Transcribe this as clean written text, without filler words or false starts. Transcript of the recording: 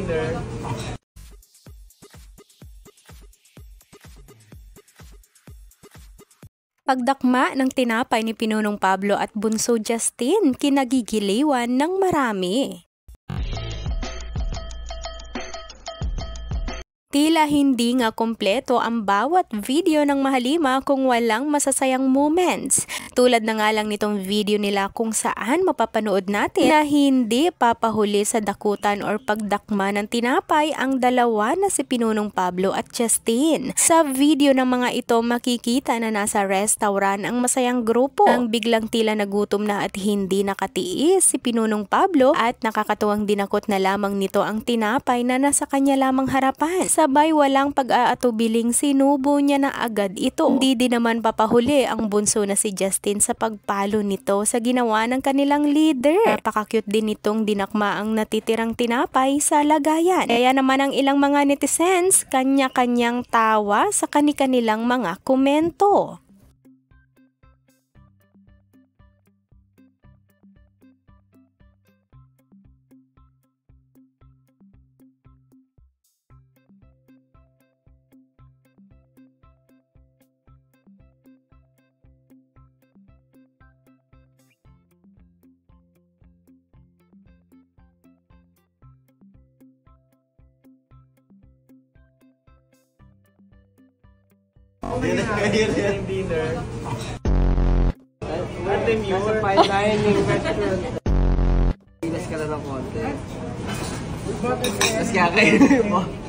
dinner. Pagdakma ng tinapay ni Pinunong Pablo at Bunso Justin, kinagigiliwan ng marami. Tila hindi nga kompleto ang bawat video ng Mahalima kung walang masasayang moments. Tulad na nga lang nitong video nila kung saan mapapanood natin na hindi papahuli sa dakutan or pagdakma ng tinapay ang dalawa na si Pinunong Pablo at Justin. Sa video ng mga ito makikita na nasa restaurant ang masayang grupo. Ang biglang tila nagutom na at hindi nakatiis si Pinunong Pablo at nakakatuwang dinakot na lamang nito ang tinapay na nasa kanya lamang harapan. Sabay walang pag-aatubiling sinubo niya na agad ito. Hindi din naman papahuli ang bunso na si Justin sa pagpalo nito sa ginawa ng kanilang leader. Napaka-cute din nitong dinakma ang natitirang tinapay sa lagayan. Kaya naman ang ilang mga netizens kanya-kanyang tawa sa kani-kanilang mga komento. Dinner. At then you were fine dining restaurant. Pinas ka na ng konti. Mas kakainin mo.